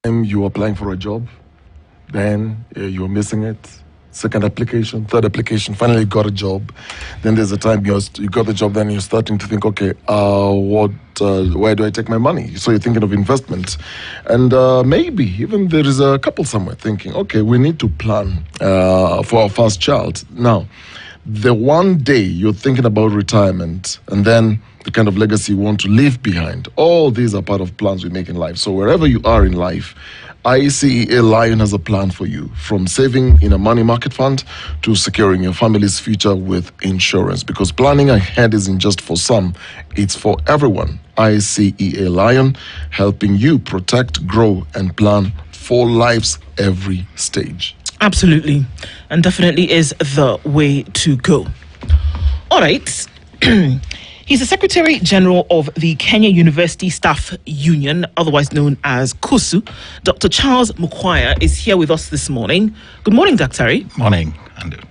You are applying for a job, then you're missing it. Second application, third application, finally you got a job. Then there's a time you got the job, then you're starting to think, okay, where do I take my money? So you're thinking of investment. And maybe even there is a couple somewhere thinking, okay, we need to plan for our first child. Now, the one day you're thinking about retirement and then the kind of legacy you want to leave behind, all these are part of plans we make in life. So wherever you are in life, ICEA Lion has a plan for you, from saving in a money market fund to securing your family's future with insurance. Because planning ahead isn't just for some, it's for everyone. ICEA Lion, helping you protect, grow, and plan for life's every stage. Absolutely, and definitely is the way to go. All right. He's the Secretary General of the Kenya University Staff Union, otherwise known as KUSU. Dr. Charles Mukwaya is here with us this morning. Good morning, Dr. Morning, Andrew.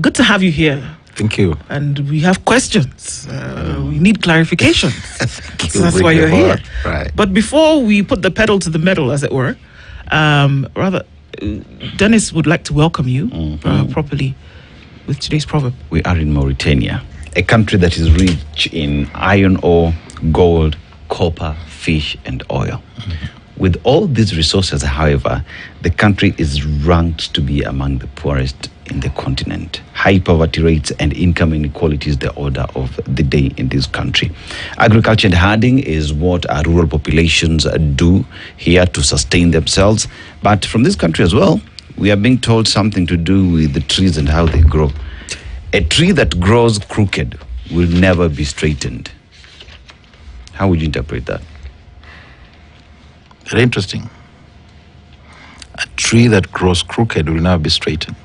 Good to have you here. Thank you. And we have questions. We need clarifications. So that's why you're here. Right. But before we put the pedal to the metal, as it were, Dennis would like to welcome you properly with today's proverb. We are in Mauritania, a country that is rich in iron ore, gold, copper, fish, and oil. With all these resources, however, the country is ranked to be among the poorest in the continent. High poverty rates and income inequality is the order of the day in this country. Agriculture and herding is what our rural populations do here to sustain themselves. But from this country as well, we are being told something to do with the trees and how they grow. A tree that grows crooked will never be straightened. How would you interpret that? Very interesting. A tree that grows crooked will never be straightened.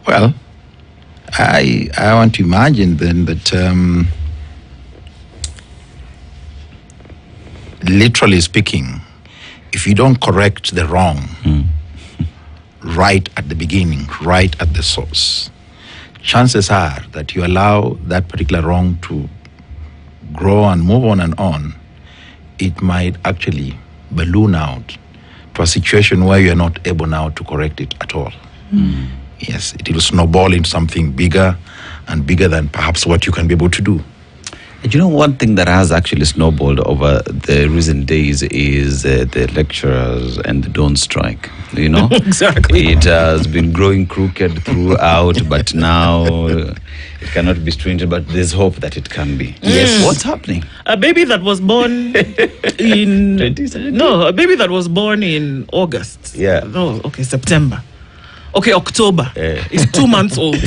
Well, I want to imagine then that literally speaking, if you don't correct the wrong right at the beginning, right at the source, chances are that you allow that particular wrong to grow and move on, it might actually balloon out to a situation where you are not able now to correct it at all. Yes, it will snowball into something bigger and bigger than perhaps what you can be able to do. And you know, one thing that has actually snowballed over the recent days is the lecturers and the dawn strike. You know, Exactly. It has been growing crooked throughout, but now it cannot be straightened. But there's hope that it can be. Yes. What's happening? A baby that was born in 2017? No, a baby that was born in August. Yeah. No, okay, September. Okay, October. It's 2 months old.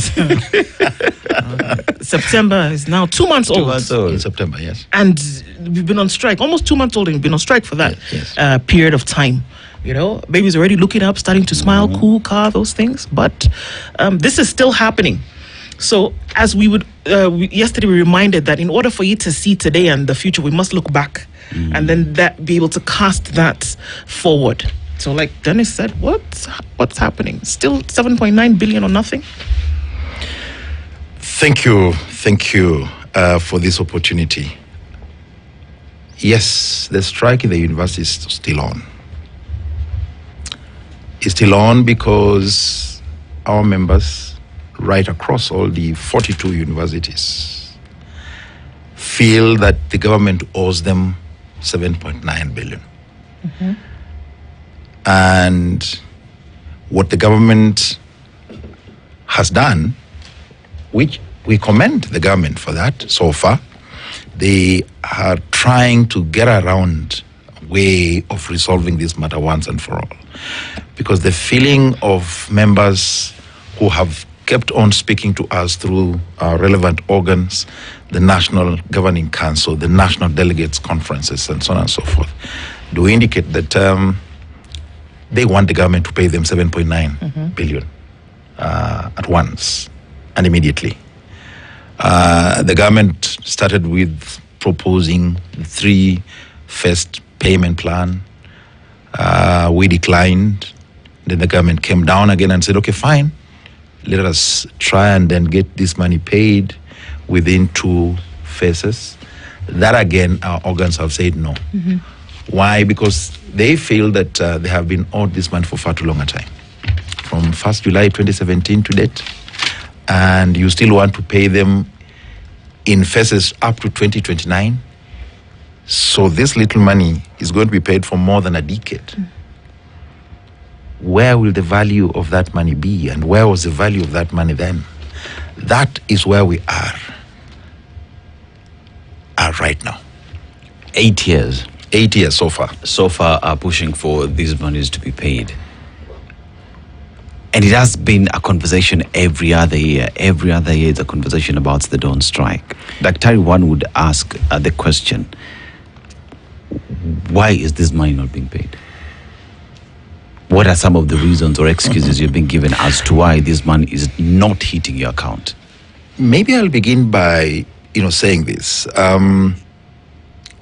September is now 2 months old. 2 months old. In September, yes. And we've been on strike, almost 2 months old, and we've been on strike for that Yes. period of time. You know, baby's already looking up, starting to smile, cool, car, those things. But this is still happening. So as yesterday we reminded that in order for you to see today and the future, we must look back and then be able to cast that forward. So like Dennis said, what's happening? Still 7.9 billion or nothing? Thank you for this opportunity. Yes, the strike in the university is still on. It's still on because our members, right across all the 42 universities, feel that the government owes them 7.9 billion. And what the government has done, which we commend the government for that so far, they are trying to get around a way of resolving this matter once and for all. Because the feeling of members who have kept on speaking to us through our relevant organs, the National Governing Council, the National Delegates Conferences, and so on and so forth, do indicate that they want the government to pay them 7.9 billion at once and immediately. The government started with proposing the 3 first payment plan. We declined. Then the government came down again and said, okay, fine. Let us try and then get this money paid within 2 phases. That again, our organs have said no. Why? Because they feel that they have been owed this money for far too long a time, from 1st July 2017 to date, and you still want to pay them in phases up to 2029. So this little money is going to be paid for more than a decade. Where will the value of that money be, and where was the value of that money then? That is where we are right now. 8 years. 8 years so far. So far are pushing for these monies to be paid. And it has been a conversation every other year. Every other year it's a conversation about the dawn strike. Dr. One would ask the question, why is this money not being paid? What are some of the reasons or excuses you've been given as to why this money is not hitting your account? Maybe I'll begin by, saying this.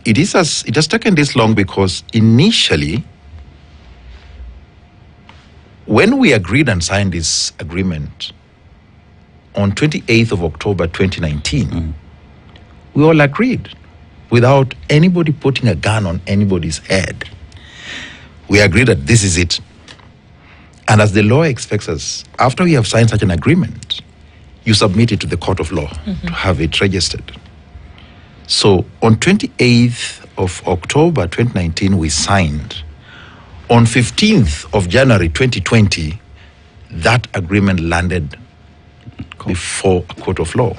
It has taken this long because initially, when we agreed and signed this agreement on 28th of October 2019, we all agreed without anybody putting a gun on anybody's head. We agreed that this is it. And as the law expects us, after we have signed such an agreement, you submit it to the court of law to have it registered. So on 28th of October 2019, we signed. On 15th of January 2020, that agreement landed before a court of law.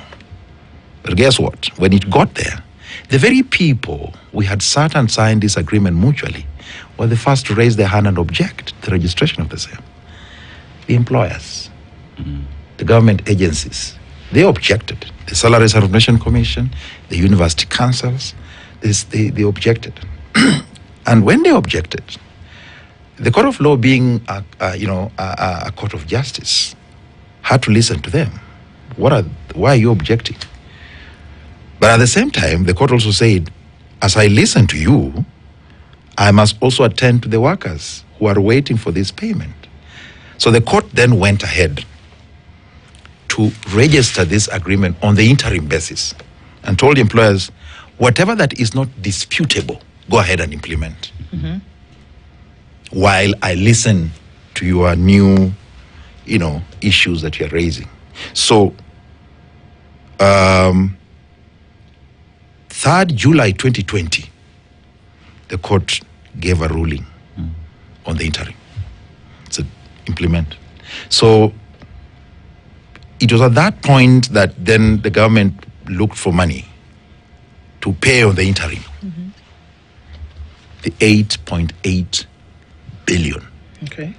But guess what? When it got there, the very people we had sat and signed this agreement mutually were the first to raise their hand and object to the registration of the same. The employers, the government agencies, they objected. The Salary Certification Commission, the university councils, they objected. And when they objected, the court of law, being a court of justice, had to listen to them. Why are you objecting? But at the same time, the court also said, as I listen to you, I must also attend to the workers who are waiting for this payment. So the court then went ahead to register this agreement on the interim basis and told employers, whatever that is not disputable, go ahead and implement. While I listen to your new, issues that you're raising. So, 3rd July 2020, the court gave a ruling on the interim. So, implement. So, it was at that point that then the government looked for money to pay on the interim. The 8.8 billion. Okay.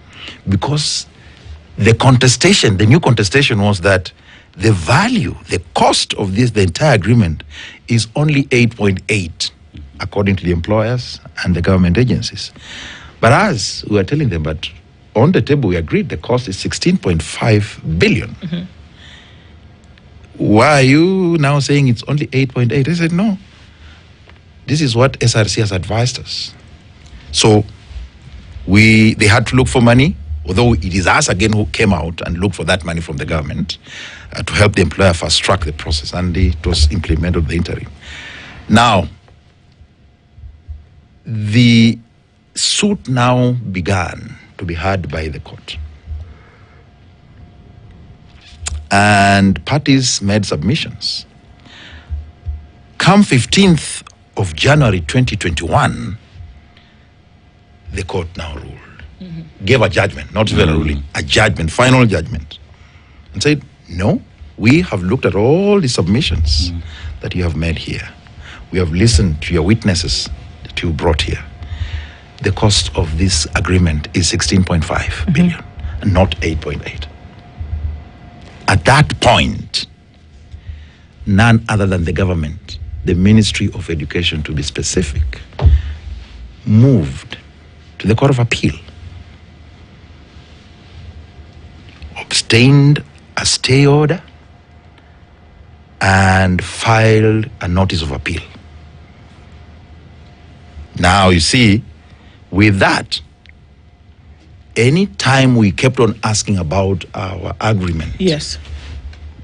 Because the new contestation was that the value, the cost of the entire agreement is only 8.8, according to the employers and the government agencies. But as we were telling them, but on the table we agreed the cost is 16.5 billion. Why are you now saying it's only 8.8? They said, no. This is what SRC has advised us. So they had to look for money, although it is us again who came out and looked for that money from the government to help the employer fast track the process, and it was implemented on the interim. Now, the suit now began to be heard by the court. And parties made submissions. Come 15th of January 2021, the court now ruled. Gave a judgment, not even a ruling, a judgment, final judgment. And said, no, we have looked at all the submissions that you have made here. We have listened to your witnesses that you brought here. The cost of this agreement is 16.5 billion, and not 8.8. At that point, none other than the government, the Ministry of Education to be specific, moved to the Court of Appeal, obtained a stay order, and filed a notice of appeal. Now, you see, with that, any time we kept on asking about our agreement, yes,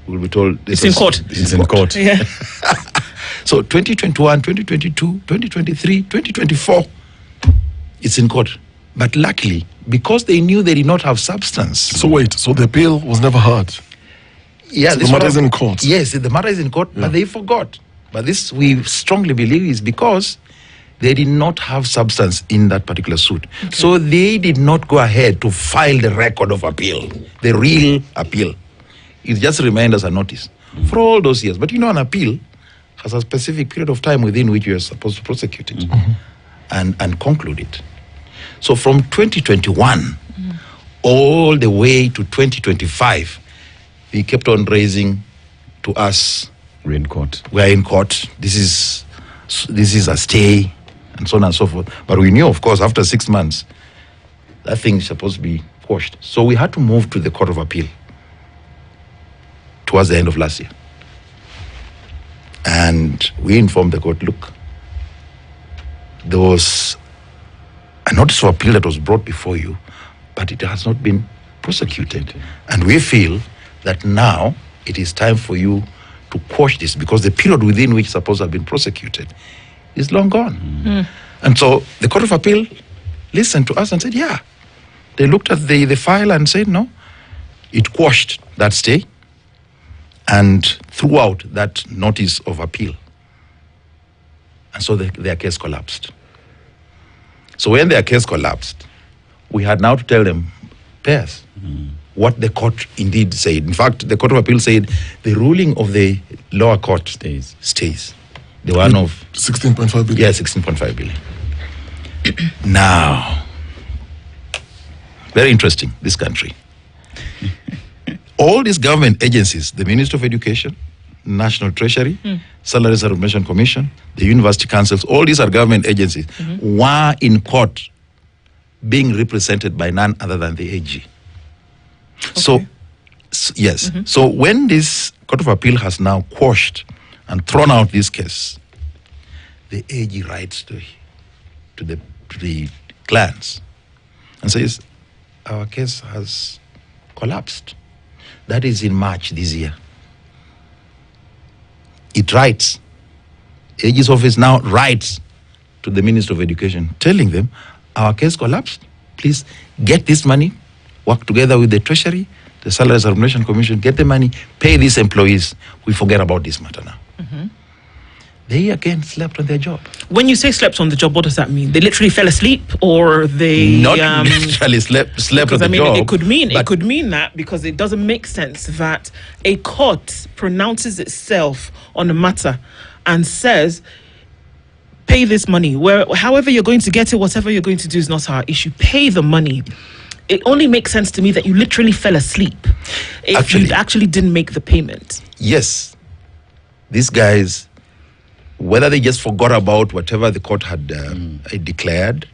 we'll be told it's in court. It's in court. Yeah. So 2021, 2022, 2023, 2024, It's in court. But luckily, because they knew they did not have substance. So wait, so the appeal was never heard? Yeah, So the matter is in court? Yes, the matter is in court, but they forgot. But this, we strongly believe, is because they did not have substance in that particular suit. Okay. So they did not go ahead to file the record of appeal, the real appeal. It just remained as a notice for all those years. But an appeal has a specific period of time within which you are supposed to prosecute it and conclude it. So from 2021 all the way to 2025, we kept on raising to us. We're in court. We are in court. This is a stay, and so on and so forth. But we knew, of course, after 6 months, that thing is supposed to be quashed. So we had to move to the Court of Appeal towards the end of last year. And we informed the court, look, there was a notice of appeal that was brought before you, but it has not been prosecuted. And we feel that now it is time for you to quash this, because the period within which it's supposed to have been prosecuted is long gone. And so the Court of Appeal listened to us and said, yeah. They looked at the file and said, no, it quashed that stay and threw out that notice of appeal. And so their case collapsed. So when their case collapsed, we had now to tell them, pay us what the court indeed said. In fact, the Court of Appeal said the ruling of the lower court stays. The one of 16.5 billion. Yeah, 16.5 billion. Now, very interesting, this country. All these government agencies, the Ministry of Education, National Treasury, Salary Settlement Commission, the university councils, all these are government agencies, were in court being represented by none other than the AG. Okay. Yes. So when this Court of Appeal has now quashed and thrown out this case, the AG writes to the clients and says, our case has collapsed. That is in March this year. It writes, AG's office now writes to the Minister of Education, telling them, our case collapsed. Please get this money, work together with the Treasury, the Salary Settlement Commission, get the money, pay these employees. We forget about this matter now. They again slept on their job. When you say slept on the job, what does that mean? They literally fell asleep, or they not literally slept on the job? It could mean that, because it doesn't make sense that a court pronounces itself on a matter and says, pay this money. However you're going to get it, whatever you're going to do is not our issue. Pay the money. It only makes sense to me that you literally fell asleep if you actually didn't make the payment. Yes. These guys, whether they just forgot about whatever the court had declared,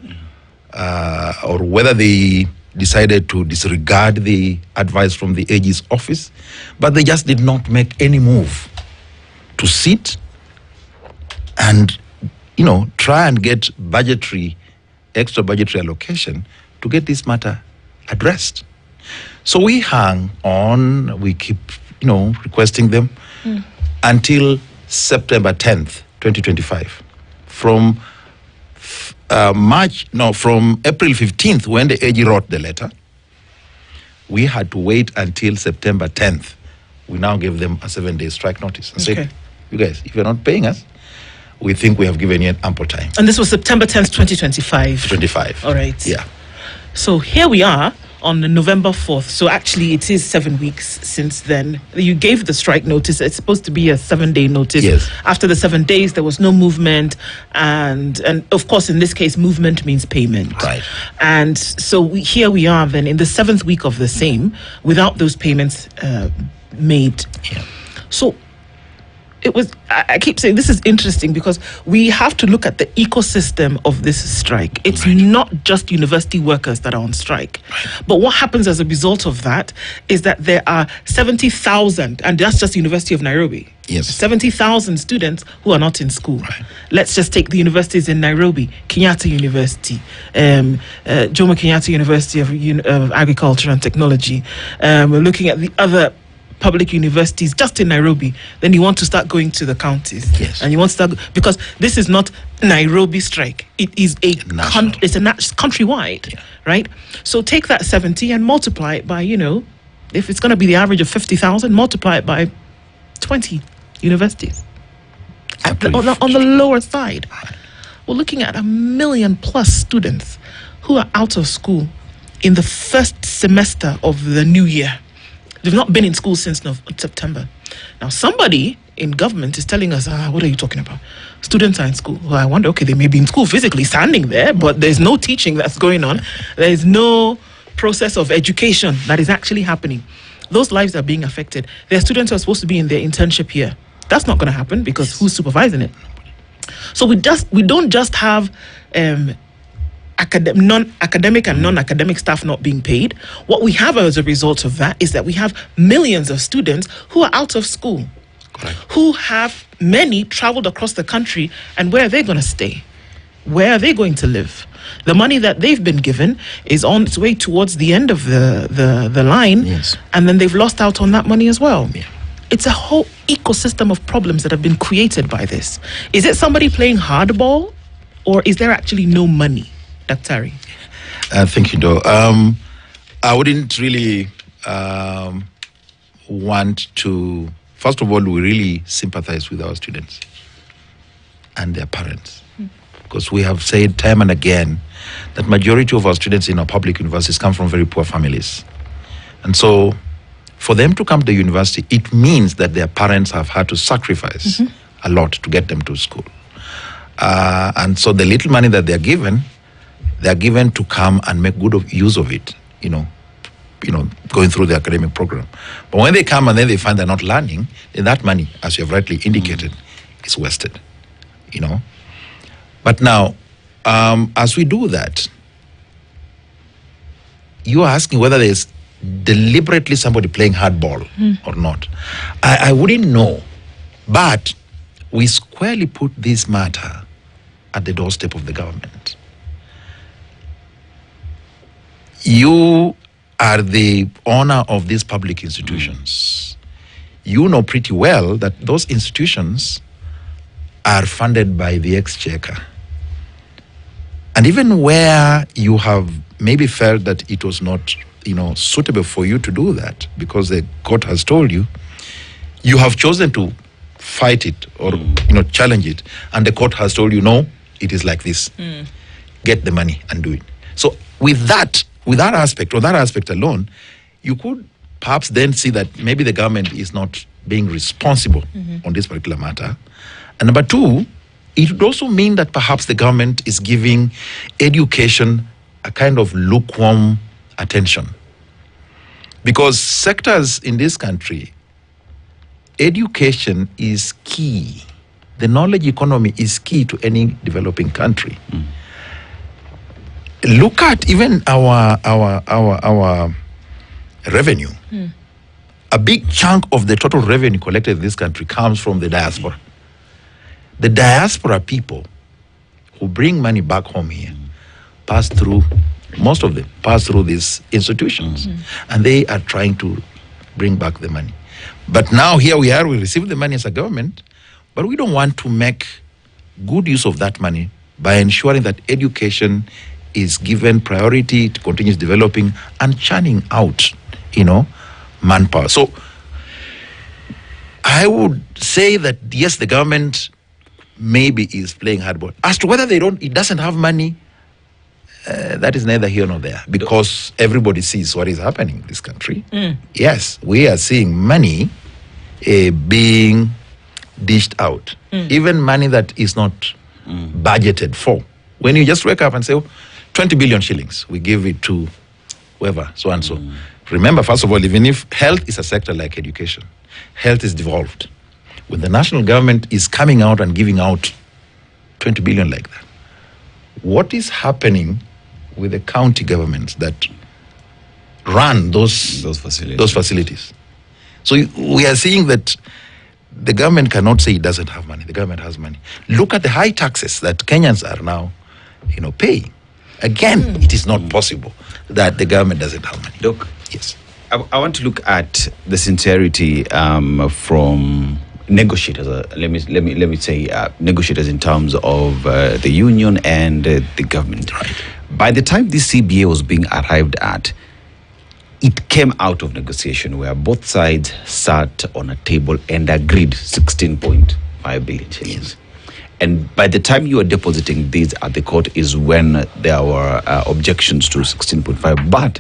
or whether they decided to disregard the advice from the AG's office, but they just did not make any move to sit and, try and get extra budgetary allocation to get this matter addressed. So we hang on, we keep, requesting them until September 10th, 2025. From April 15th, when the AG wrote the letter, we had to wait until September 10th. We now gave them a 7-day strike notice and said, you guys, if you're not paying us, we think we have given you ample time. And this was September 10th, 2025? 25. All right. Yeah. So here we are on November 4th. So actually it is 7 weeks since then. You gave the strike notice. It's supposed to be a 7-day notice. Yes. After the 7 days, there was no movement. And of course, in this case, movement means payment. Right. And so here we are then in the 7th week of the same, without those payments made. Yeah. So I keep saying this is interesting, because we have to look at the ecosystem of this strike. It's not just university workers that are on strike. But what happens as a result of that is that there are 70,000, and that's just the University of Nairobi. Yes. 70,000 students who are not in school. Let's just take the universities in Nairobi: Kenyatta University, Jomo Kenyatta University of Agriculture and Technology. We're looking at the other public universities just in Nairobi, then you want to start going to the counties. Yes. And you want to start, because this is not Nairobi strike. It is it's countrywide, right? So take that 70 and multiply it by, if it's going to be the average of 50,000, multiply it by 20 universities. On the lower side, we're looking at 1 million plus students who are out of school in the first semester of the new year. They've not been in school since September. Now, somebody in government is telling us, what are you talking about? Students are in school. Well, I wonder, okay, they may be in school physically standing there, but there's no teaching that's going on. There is no process of education that is actually happening. Those lives are being affected. There are students who are supposed to be in their internship here. That's not going to happen because who's supervising it? So we don't just have non-academic and non-academic staff not being paid. What we have as a result of that is that we have millions of students who are out of school, who have many traveled across the country, and where are they going to stay? Where are they going to live? The money that they've been given is on its way towards the end of the line, and then they've lost out on that money as well. Yeah. It's a whole ecosystem of problems that have been created by this. Is it somebody playing hardball, or is there actually no money, Dr. Thank you, Do. I wouldn't really want to... First of all, we really sympathize with our students and their parents. Because we have said time and again that majority of our students in our public universities come from very poor families. And so for them to come to the university, it means that their parents have had to sacrifice a lot to get them to school. And so the little money that they're given to come and make good use of it, going through the academic program. But when they come and then they find they're not learning, then that money, as you have rightly indicated, is wasted, But now, as we do that, you are asking whether there's deliberately somebody playing hardball or not. I wouldn't know, but we squarely put this matter at the doorstep of the government. You are the owner of these public institutions. You know pretty well that those institutions are funded by the exchequer. And even where you have maybe felt that it was not, suitable for you to do that because the court has told you, you have chosen to fight it or, challenge it. And the court has told you, no, it is like this. Get the money and do it. So with that aspect or that aspect alone, you could perhaps then see that maybe the government is not being responsible on this particular matter. And number two, it would also mean that perhaps the government is giving education a kind of lukewarm attention. Because sectors in this country, education is key. The knowledge economy is key to any developing country. Look at even our revenue. A big chunk of the total revenue collected in this country comes from the diaspora. The diaspora people who bring money back home here most of them pass through these institutions, and they are trying to bring back the money. But now here we are, we receive the money as a government, but we don't want to make good use of that money by ensuring that education is given priority, it continues developing and churning out, manpower. So I would say that yes, the government maybe is playing hardball. As to whether it doesn't have money, that is neither here nor there, because everybody sees what is happening in this country. Yes, we are seeing money being dished out, even money that is not budgeted for. When you just wake up and say, 20 billion shillings, we give it to whoever, so and so. Remember, first of all, even if health is a sector like education, health is devolved. When the national government is coming out and giving out 20 billion like that, what is happening with the county governments that run those facilities? So we are seeing that the government cannot say it doesn't have money. The government has money. Look at the high taxes that Kenyans are now, paying. Again, it is not possible that the government doesn't have money. Look, yes. I want to look at the sincerity from negotiators. Let me say negotiators in terms of the union and the government. Right. By the time this CBA was being arrived at, it came out of negotiation where both sides sat on a table and agreed 16.5 billion shillings. And by the time you were depositing these at the court is when there were objections to 16.5. But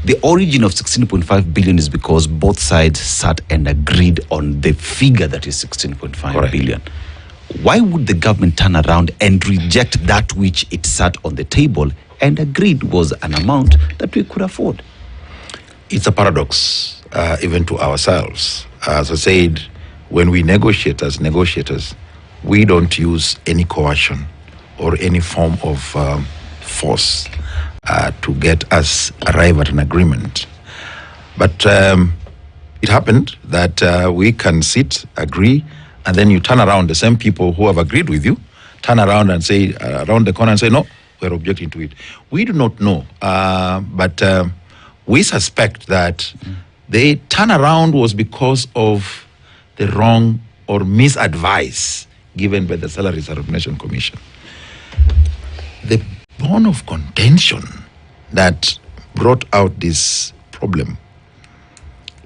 the origin of 16.5 billion is because both sides sat and agreed on the figure that is 16.5 billion. Why would the government turn around and reject that which it sat on the table and agreed was an amount that we could afford? It's a paradox, even to ourselves. As I said, when we negotiate as negotiators, we don't use any coercion or any form of force to get us arrive at an agreement. But it happened that we can sit, agree, and then you turn around, the same people who have agreed with you, turn around and say, around the corner and say, no, we're objecting to it. We do not know, but we suspect that the turnaround was because of the wrong or misadvice given by the Salary Subordination Commission. The bone of contention that brought out this problem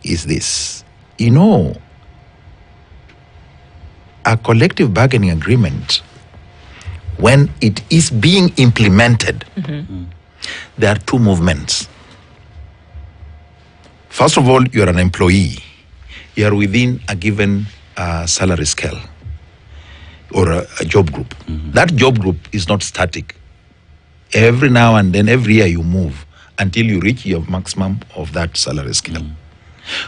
is this. You know, a collective bargaining agreement, when it is being implemented, there are two movements. First of all, you're an employee. You are within a given salary scale or a job group. That job group is not static. Every now and then, every year you move until you reach your maximum of that salary scale.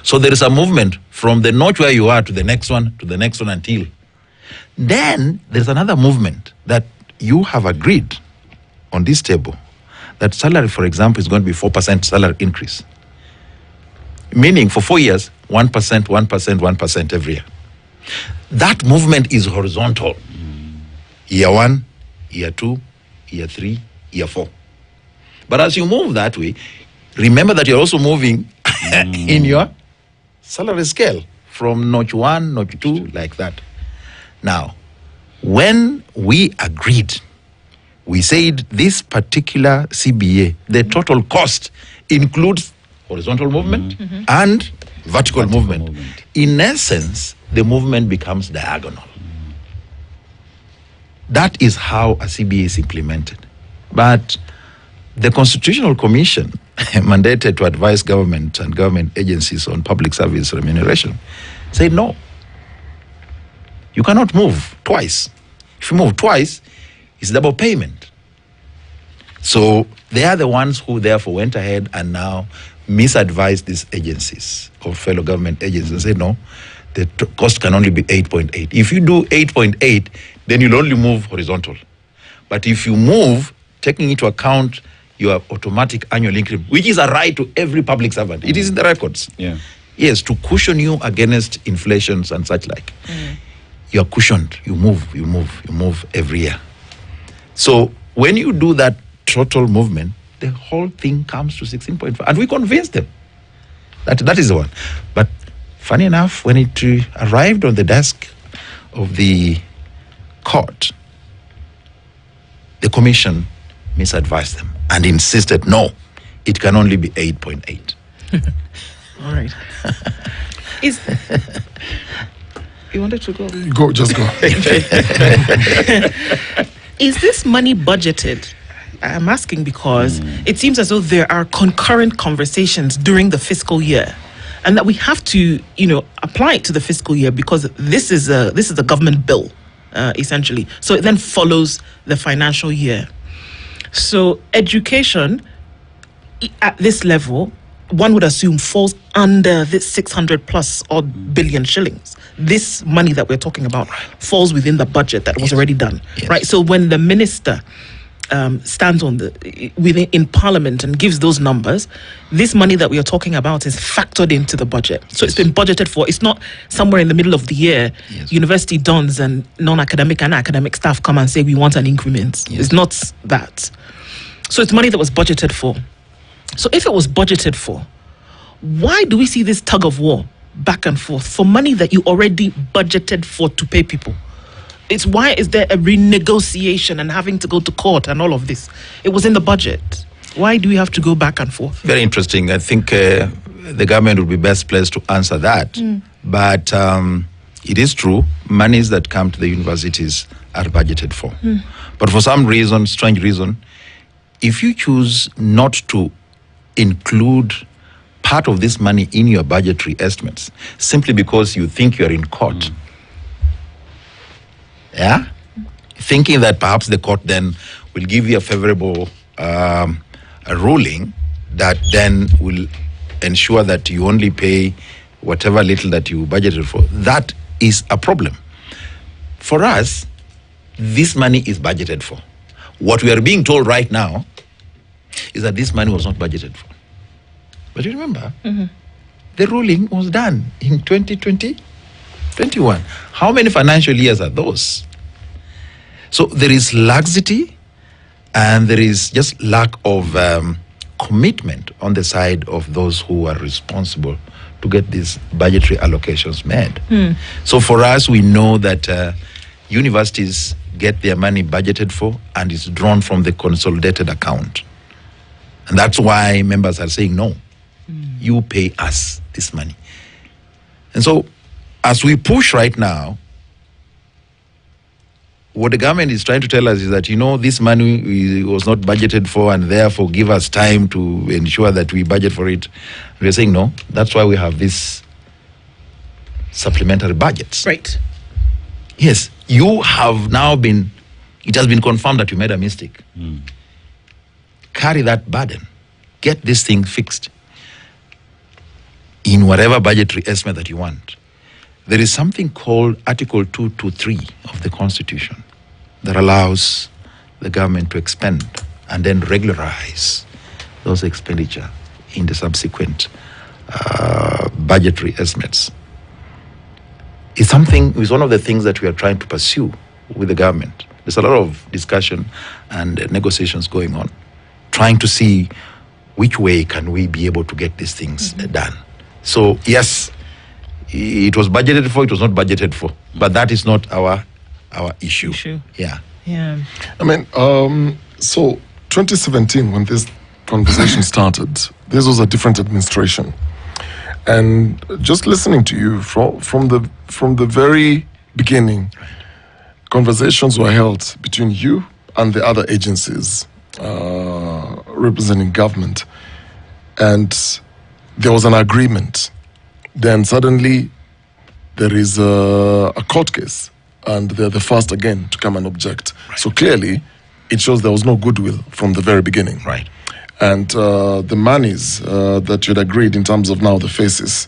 So there is a movement from the notch where you are to the next one, until. Then there's another movement that you have agreed on this table that salary, for example, is going to be 4% salary increase. Meaning for 4 years, 1%, 1%, 1% every year. That movement is horizontal. Year 1, year 2, year 3, year 4. But as you move that way, remember that you're also moving in your salary scale from notch 1, notch 2, like that. Now, when we agreed, we said this particular CBA, the total cost includes horizontal movement and vertical movement. In essence, the movement becomes diagonal. That is how a CBA is implemented. But the Constitutional Commission, mandated to advise government and government agencies on public service remuneration, said no. You cannot move twice. If you move twice, it's double payment. So they are the ones who therefore went ahead and now misadvised these agencies or fellow government agencies and said, no, the cost can only be 8.8. If you do 8.8, then you'll only move horizontal. But if you move, taking into account your automatic annual increment, which is a right to every public servant, it is in the records. Yeah. Yes, to cushion you against inflations and such like. You're cushioned, you move every year. So when you do that total movement, the whole thing comes to 16.5. And we convinced them. That is the one. But funny enough, when it arrived on the desk of the court, the commission misadvised them and insisted, no, it can only be 8.8. All right. You wanted to go? Go, just go. Is this money budgeted? I'm asking because it seems as though there are concurrent conversations during the fiscal year, and that we have to, apply it to the fiscal year because this is a government bill, essentially. So it then follows the financial year. So education at this level, one would assume, falls under this 600 plus odd billion shillings. This money that we're talking about falls within the budget that was already done, right? So when the minister stands in Parliament and gives those numbers, this money that we are talking about is factored into the budget. So it's been budgeted for. It's not somewhere in the middle of the year, university dons and non-academic and academic staff come and say we want an increment. It's not that. So it's money that was budgeted for. So if it was budgeted for, Why do we see this tug of war back and forth for money that you already budgeted for to pay people? It's why is there a renegotiation and having to go to court and all of this? It was in the budget. Why do we have to go back and forth? Very interesting. I think the government would be best placed to answer that. But it is true, monies that come to the universities are budgeted for. But for some reason, strange reason, if you choose not to include part of this money in your budgetary estimates, simply because you think you're in court, thinking that perhaps the court then will give you a favorable a ruling that then will ensure that you only pay whatever little that you budgeted for, that is a problem. For us, this money is budgeted for. What we are being told right now is that this money was not budgeted for. But you remember, the ruling was done in 2020, 21. How many financial years are those? So there is laxity and there is just lack of commitment on the side of those who are responsible to get these budgetary allocations made. So for us, we know that universities get their money budgeted for and it's drawn from the consolidated account. And that's why members are saying, no, you pay us this money. And so as we push right now, what the government is trying to tell us is that, this money was not budgeted for and therefore give us time to ensure that we budget for it. We're saying, no, that's why we have these supplementary budgets. Right. Yes, you have now it has been confirmed that you made a mistake. Carry that burden. Get this thing fixed in whatever budgetary estimate that you want. There is something called Article 223 of the Constitution that allows the government to expend and then regularize those expenditure in the subsequent budgetary estimates. It's one of the things that we are trying to pursue with the government. There's a lot of discussion and negotiations going on, trying to see which way can we be able to get these things done. So yes, it was budgeted for, it was not budgeted for, but that is not our issue. Yeah. I mean, so 2017, when this conversation started, this was a different administration. And just listening to you from the very beginning, conversations were held between you and the other agencies representing government. And there was an agreement. Then suddenly there is a court case and they're the first again to come and object. Right. So clearly it shows there was no goodwill from the very beginning. Right. And the monies that you'd agreed in terms of now the faces.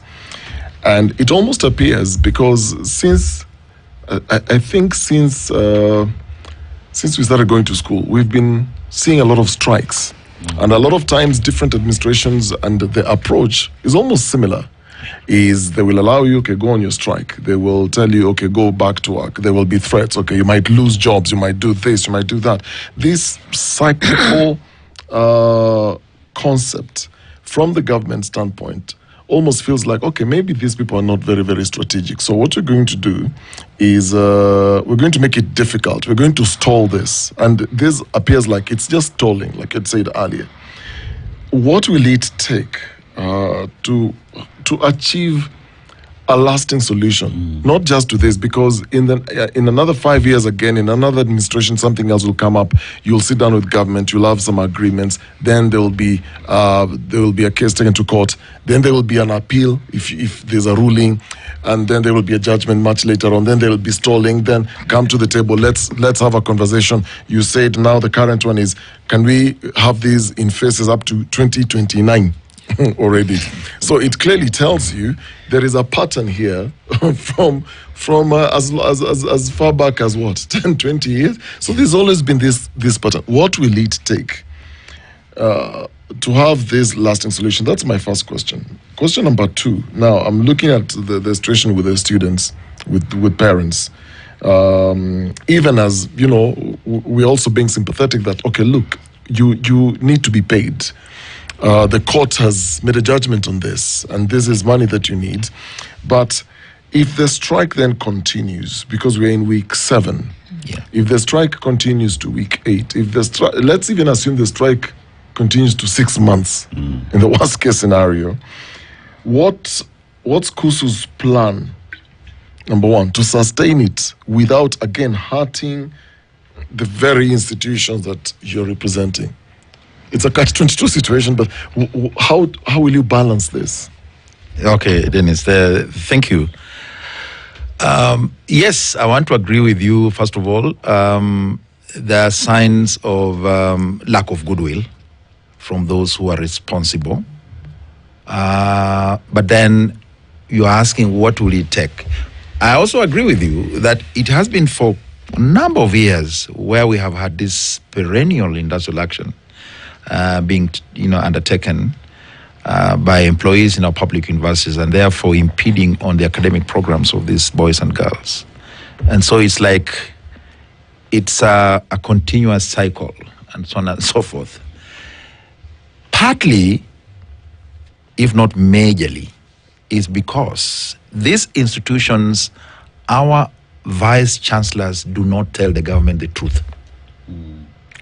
And it almost appears because since we started going to school, we've been seeing a lot of strikes. And a lot of times different administrations and the approach is almost similar. Is they will allow you, okay, go on your strike. They will tell you, okay, go back to work. There will be threats, okay, you might lose jobs, you might do this, you might do that. This cyclical concept from the government standpoint almost feels like, okay, maybe these people are not very, very strategic. So what we're going to do is we're going to make it difficult. We're going to stall this. And this appears like it's just stalling, like I'd said earlier. What will it take to achieve a lasting solution, not just to this, because in another 5 years again, in another administration, something else will come up. You'll sit down with government, you'll have some agreements, then there will be a case taken to court, then there will be an appeal if there's a ruling, and then there will be a judgment much later on, then there will be stalling, then come to the table, let's have a conversation. You said now the current one is, can we have these in phases up to 2029? Already. So it clearly tells you there is a pattern here from as far back as what, 10, 20 years? So there's always been this pattern. What will it take to have this lasting solution? That's my first question. Question number two. Now, I'm looking at the situation with the students, with parents. Even as, we're also being sympathetic that, okay, look, you need to be paid. The court has made a judgment on this, and this is money that you need. But if the strike then continues, because we're in week 7, if the strike continues to week 8, if the let's even assume the strike continues to 6 months, in the worst case scenario, what's Kusu's plan? Number one, to sustain it without again hurting the very institutions that you're representing. It's a catch-22 situation, but how will you balance this? Okay, Dennis, thank you. Yes, I want to agree with you. First of all, there are signs of lack of goodwill from those who are responsible. But then you're asking, what will it take? I also agree with you that it has been for a number of years where we have had this perennial industrial action being undertaken by employees in our public universities, and therefore impeding on the academic programs of these boys and girls. And so it's like it's a continuous cycle, and so on and so forth. Partly, if not majorly, is because these institutions, our vice chancellors do not tell the government the truth.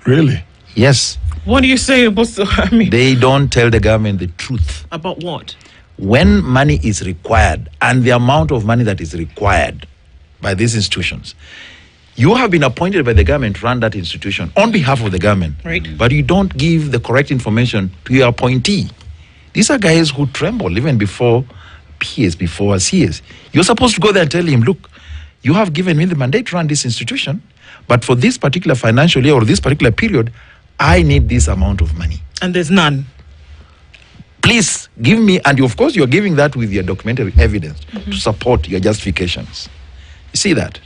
Really? Yes. What do you say about They don't tell the government the truth. About what? When money is required and the amount of money that is required by these institutions, you have been appointed by the government to run that institution on behalf of the government. Right. But you don't give the correct information to your appointee. These are guys who tremble even before peers, before CS. You're supposed to go there and tell him, look, you have given me the mandate to run this institution, but for this particular financial year or this particular period, I need this amount of money. And there's none. Please give me, and of course you're giving that with your documentary evidence to support your justifications. You see that?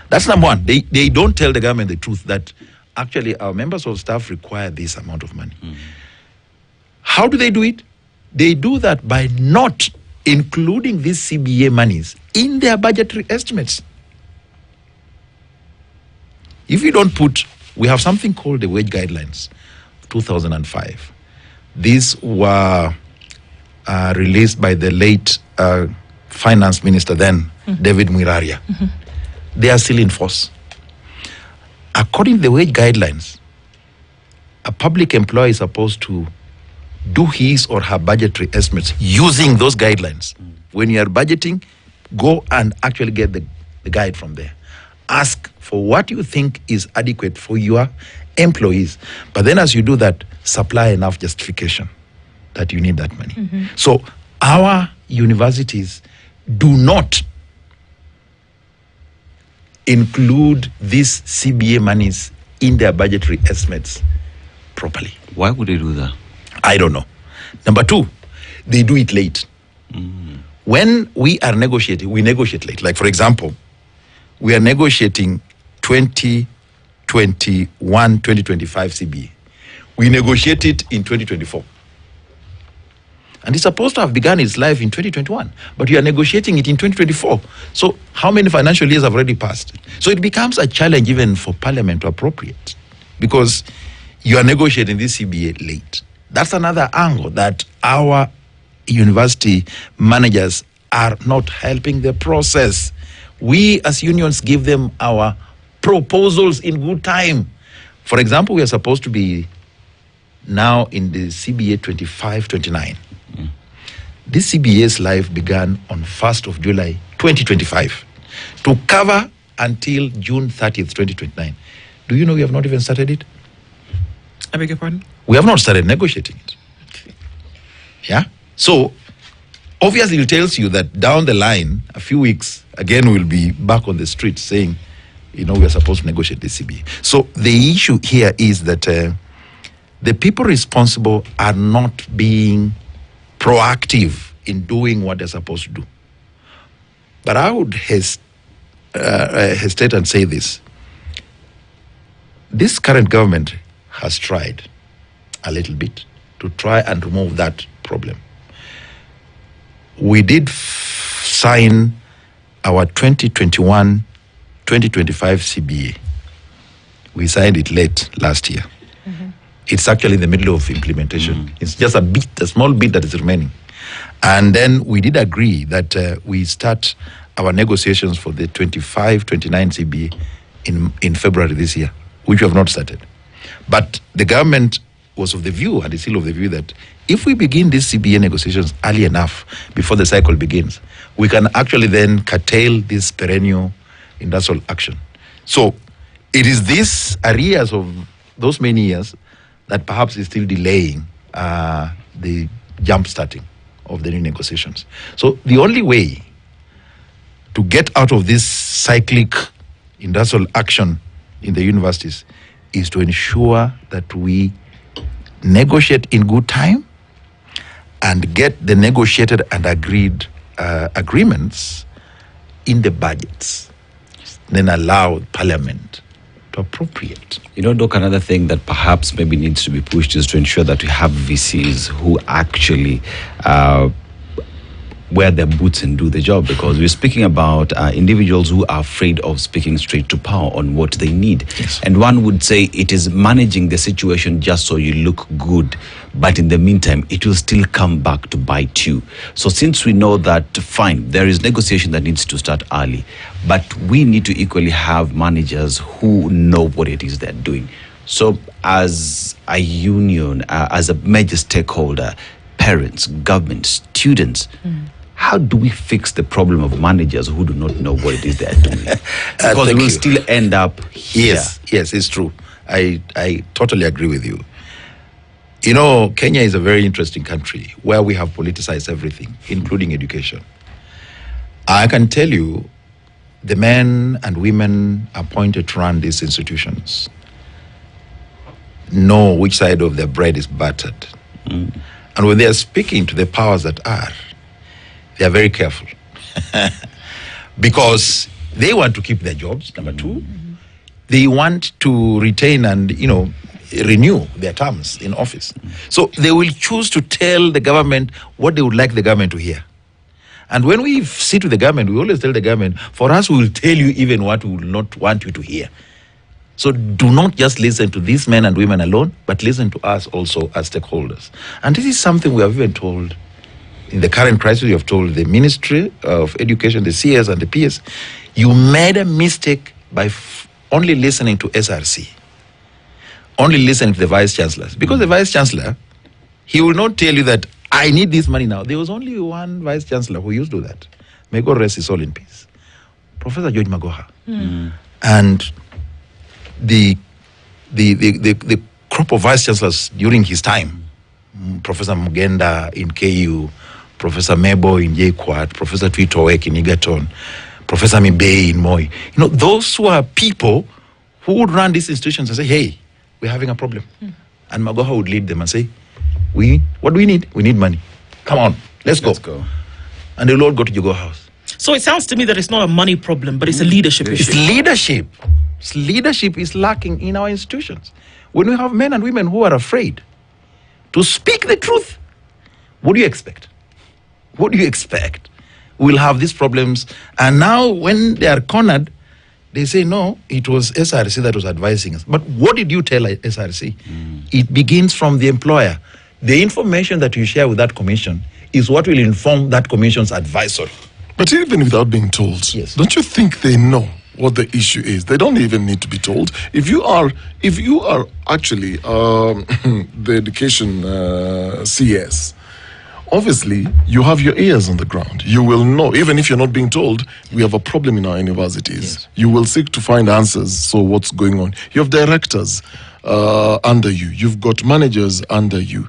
That's number one. They don't tell the government the truth that actually our members of staff require this amount of money. How do they do it? They do that by not including these CBA monies in their budgetary estimates. If you don't put, we have something called the wage guidelines, 2005. These were released by the late finance minister then, David Mwiraria. They are still in force. According to the wage guidelines, a public employee is supposed to do his or her budgetary estimates using those guidelines. When you are budgeting, go and actually get the guide from there. Ask for what you think is adequate for your employees. But then as you do that, supply enough justification that you need that money. So our universities do not include these CBA monies in their budgetary estimates properly. Why would they do that? I don't know. Number two, they do it late. When we are negotiating, we negotiate late. Like, for example, we are negotiating 2021, 2025 CBA. We negotiate it in 2024. And it's supposed to have begun its life in 2021, but you are negotiating it in 2024. So how many financial years have already passed? So it becomes a challenge even for Parliament to appropriate, because you are negotiating this CBA late. That's another angle, that our university managers are not helping the process. We as unions give them our proposals in good time. For example, we are supposed to be now in the CBA 25-29. This CBA's life began on 1st of July 2025 to cover until June 30th, 2029. Do you know we have not even started it? I beg your pardon? We have not started negotiating it. Yeah? So, obviously it tells you that down the line, a few weeks, again we'll be back on the streets saying, we are supposed to negotiate the CBA. So, the issue here is that the people responsible are not being proactive in doing what they're supposed to do. But I would hesitate and say this. This current government has tried a little bit to try and remove that problem. We did sign our 2021-2025 CBA. We signed it late last year. It's actually in the middle of implementation. It's just a small bit that is remaining. And then we did agree that we start our negotiations for the 25-29 CBA in February this year, which we have not started. But the government was of the view, and is still of the view, that if we begin these CBA negotiations early enough before the cycle begins, we can actually then curtail this perennial industrial action. So it is this arrears of those many years that perhaps is still delaying the jump starting of the new negotiations. So the only way to get out of this cyclic industrial action in the universities is to ensure that we negotiate in good time and get the negotiated and agreed agreements in the budgets, then allow Parliament to appropriate. You know, Doc, another thing that perhaps maybe needs to be pushed is to ensure that we have VCs who actually wear their boots and do the job, because we're speaking about individuals who are afraid of speaking straight to power on what they need. Yes. And one would say it is managing the situation just so you look good, but in the meantime, it will still come back to bite you. So since we know that, fine, there is negotiation that needs to start early, but we need to equally have managers who know what it is they're doing. So as a union, as a major stakeholder, parents, government, students, how do we fix the problem of managers who do not know what it is they're doing? Because we will still end up here. Yes, it's true. I totally agree with you. You know, Kenya is a very interesting country where we have politicized everything, including education. I can tell you, the men and women appointed to run these institutions know which side of their bread is buttered. And when they are speaking to the powers that are, they are very careful. Because they want to keep their jobs, number two. They want to retain and, renew their terms in office. So they will choose to tell the government what they would like the government to hear. And when we sit with the government, we always tell the government, for us, we will tell you even what we will not want you to hear. So do not just listen to these men and women alone, but listen to us also as stakeholders. And this is something we have even told in the current crisis. We have told the Ministry of Education, the CS and the PS, you made a mistake by only listening to SRC, only listening to the Vice Chancellors. Because the Vice Chancellor, he will not tell you that I need this money now. There was only one Vice Chancellor who used to do that. May God rest his soul in peace. Professor George Magoha. And the crop of vice chancellors during his time, Professor Mugenda in KU, Professor Mebo in JKUAT, Professor Twitowek in Egerton, Professor Mibei in Moi. Those who are people who would run these institutions and say, hey, we're having a problem. And Magoha would lead them and say, what do we need? We need money. Come on, let's go. And they will all go to Jogo House. So it sounds to me that it's not a money problem, but it's a leadership issue. It's leadership. Leadership is lacking in our institutions. When we have men and women who are afraid to speak the truth, what do you expect? What do you expect? We'll have these problems. And now when they are cornered, they say, no, it was SRC that was advising us. But what did you tell SRC? It begins from the employer. The information that you share with that commission is what will inform that commission's advisory. But even without being told, Yes. Don't you think they know what the issue is? They don't even need to be told. If you are actually the education CS, obviously you have your ears on the ground. You will know, even if you're not being told, we have a problem in our universities. Yes. You will seek to find answers. So what's going on? You have directors under you. You've got managers under you.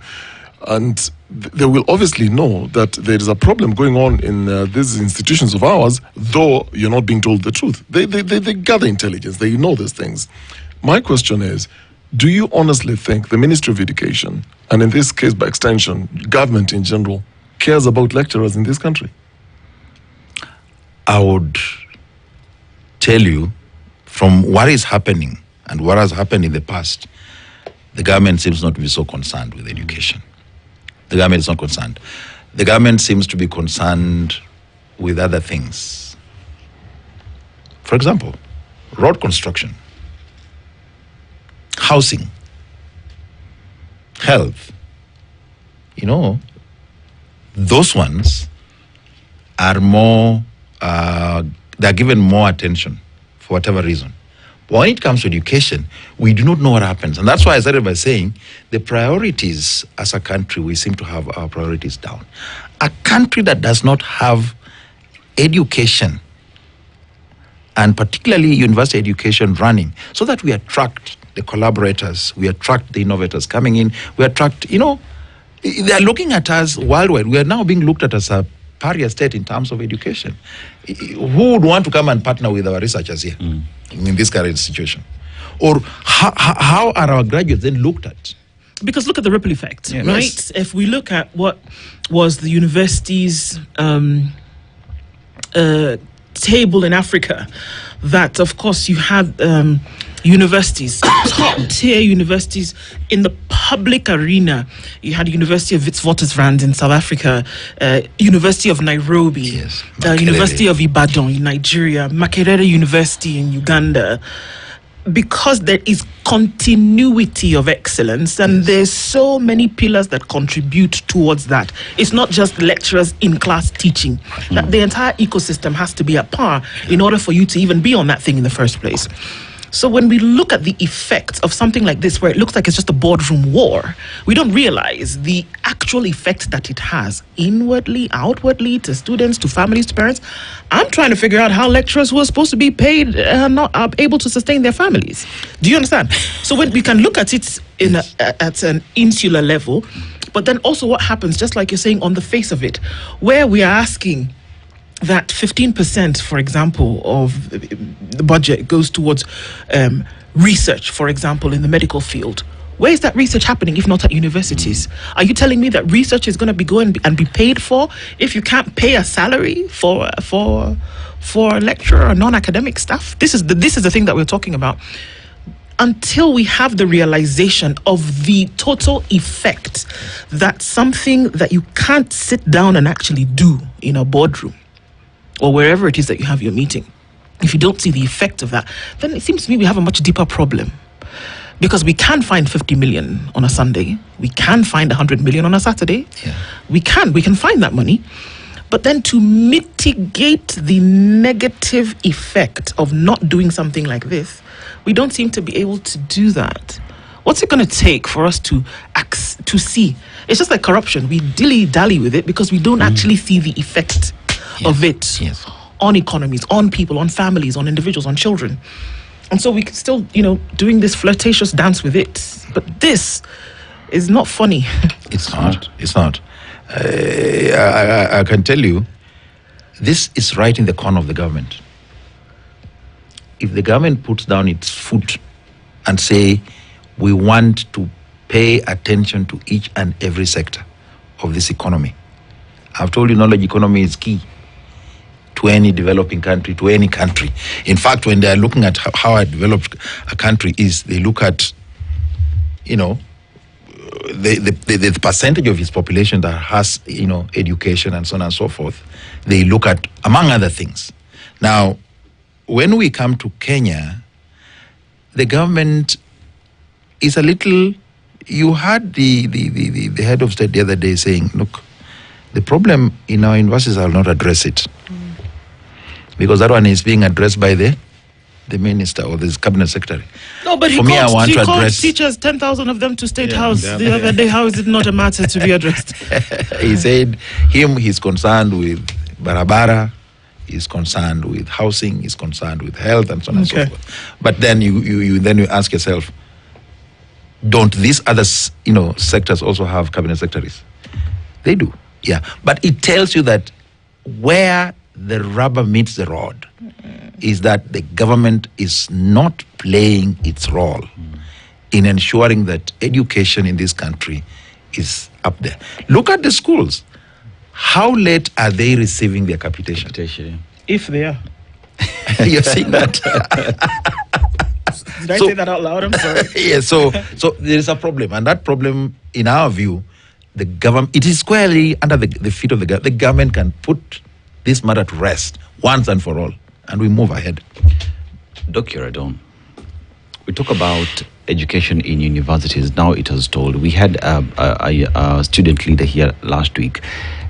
And they will obviously know that there is a problem going on in these institutions of ours, though you're not being told the truth. They gather intelligence. They know these things. My question is, do you honestly think the Ministry of Education, and in this case by extension, government in general, cares about lecturers in this country? I would tell you, from what is happening and what has happened in the past, the government seems not to be so concerned with education. The government is not concerned. The government seems to be concerned with other things. For example, road construction, housing, health, those ones are more, they're given more attention for whatever reason. But when it comes to education, we do not know what happens. And that's why I started by saying the priorities as a country, we seem to have our priorities down. A country that does not have education, and particularly university education running, so that we attract the collaborators, we attract the innovators coming in, we attract, they are looking at us worldwide. We are now being looked at as a pariah state in terms of education. Who would want to come and partner with our researchers here in this current situation? Or how are our graduates then looked at? Because look at the ripple effect, right? Yes. If we look at what was the university's table in Africa, that of course you had universities, top tier universities in the public arena. You had University of Witwatersrand in South Africa, University of Nairobi, Yes, University of Ibadan in Nigeria, Makerere University in Uganda. Because there is continuity of excellence, and there's so many pillars that contribute towards that. It's not just lecturers in class teaching. That the entire ecosystem has to be at par in order for you to even be on that thing in the first place. So when we look at the effects of something like this, where it looks like it's just a boardroom war, we don't realize the actual effect that it has inwardly, outwardly, to students, to families, to parents. I'm trying to figure out how lecturers who are supposed to be paid not are able to sustain their families. Do you understand? So when we can look at it at an insular level, but then also what happens, just like you're saying, on the face of it, where we are asking that 15%, for example, of the budget goes towards research, for example, in the medical field. Where is that research happening if not at universities? Are you telling me that research is going to be going and be paid for if you can't pay a salary for a lecturer or non-academic staff? This is the thing that we're talking about. Until we have the realization of the total effect that something that you can't sit down and actually do in a boardroom or wherever it is that you have your meeting, if you don't see the effect of that, then it seems to me we have a much deeper problem. Because we can find 50 million on a Sunday, we can find 100 million on a Saturday, we can find that money, but then to mitigate the negative effect of not doing something like this, we don't seem to be able to do that. What's it going to take for us to see? It's just like corruption. We dilly-dally with it because we don't actually see the effect of it on economies, on people, on families, on individuals, on children. And so we still, doing this flirtatious dance with it. But this is not funny. It's not. It's not. I can tell you, this is right in the corner of the government. If the government puts down its foot and say, we want to pay attention to each and every sector of this economy. I've told you, knowledge economy is key to any developing country, to any country. In fact, when they're looking at how a developed a country is, they look at, the percentage of its population that has, education and so on and so forth. They look at, among other things. Now, when we come to Kenya, the government is a little, you had the head of state the other day saying, look, the problem in our universities, I will not address it. Because that one is being addressed by the minister or the cabinet secretary. No, but he called teachers, 10,000 of them to State House the other day. How is it not a matter to be addressed? He said he's concerned with barabara, he's concerned with housing, he's concerned with health and so on and so forth. But then you ask yourself, don't these other sectors also have cabinet secretaries? They do, yeah. But it tells you that where the rubber meets the road is that the government is not playing its role in ensuring that education in this country is up there. Look at the schools. How late are they receiving their capitation? If they are. You're seeing that? Did I say that out loud? I'm sorry. Yeah, so there is a problem. And that problem, in our view, the government, it is squarely under the feet of the government. The government can put this matter to rest once and for all, and we move ahead. Dr. Radon, we talk about education in universities, now it has told. We had a student leader here last week,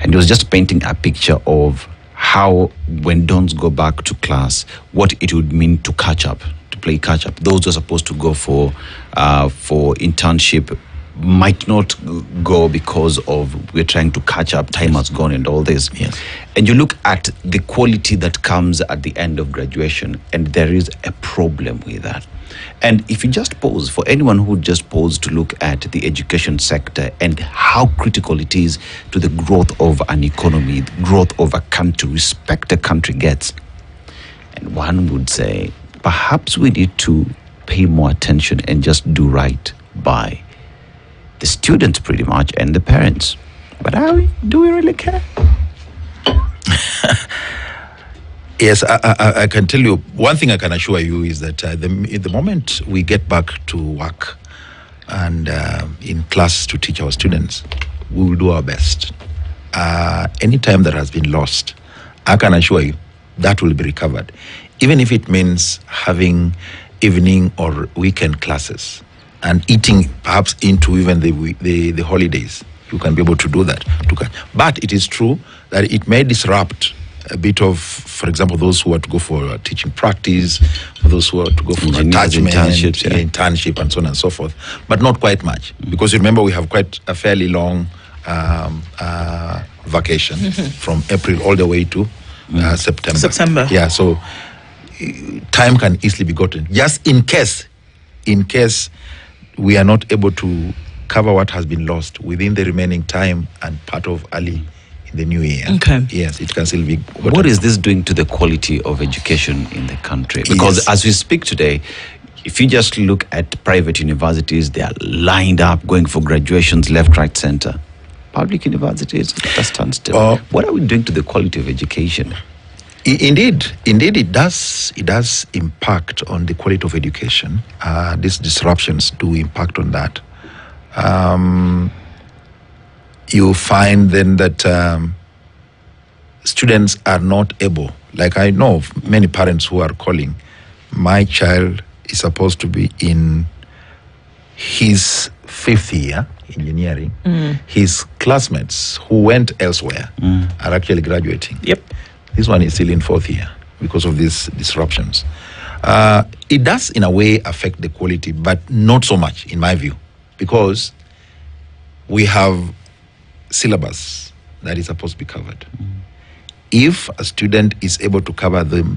and he was just painting a picture of how, when dons go back to class, what it would mean to catch up, to play catch up. Those who are supposed to go for internship might not go because of we're trying to catch up, time has gone and all this. Yes. And you look at the quality that comes at the end of graduation, and there is a problem with that. And if you just pause, for anyone who just pause to look at the education sector and how critical it is to the growth of an economy, the growth of a country, respect a country gets, and one would say, perhaps we need to pay more attention and just do right by the students pretty much and the parents. But do we really care? Yes, I can tell you, one thing I can assure you is that the moment we get back to work and in class to teach our students, we will do our best. Any time that has been lost, I can assure you that will be recovered. Even if it means having evening or weekend classes and eating perhaps into even the holidays, you can be able to do that. But it is true that it may disrupt a bit of, for example, those who are to go for teaching practice, those who are to go for attachment, internship, and so on and so forth, but not quite much. Because remember, we have quite a fairly long vacation from April all the way to September. Yeah, so time can easily be gotten. Just in case we are not able to cover what has been lost within the remaining time and part of early the new year. Okay. Yes, it can still be. What is this doing to the quality of education in the country? Because as we speak today, if you just look at private universities, they are lined up going for graduations left, right, center. Public universities, that stands still. What are we doing to the quality of education? Indeed, it does. It does impact on the quality of education. These disruptions do impact on that. You find then that students are not able, like I know of many parents who are calling, my child is supposed to be in his 5th year engineering. His classmates who went elsewhere are actually graduating. Yep. This one is still in 4th year because of these disruptions. It does in a way affect the quality, but not so much in my view, because we have syllabus that is supposed to be covered. If a student is able to cover the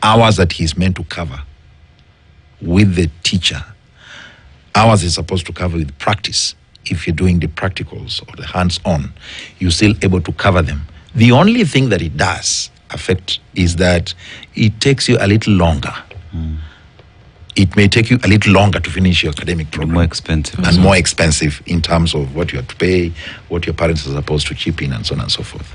hours that he's meant to cover with the teacher, hours is supposed to cover with practice. If you're doing the practicals or the hands-on, you're still able to cover them. The only thing that it does affect is that it takes you a little longer. It may take you a little longer to finish your academic program. More expensive. And more expensive in terms of what you have to pay, what your parents are supposed to chip in, and so on and so forth.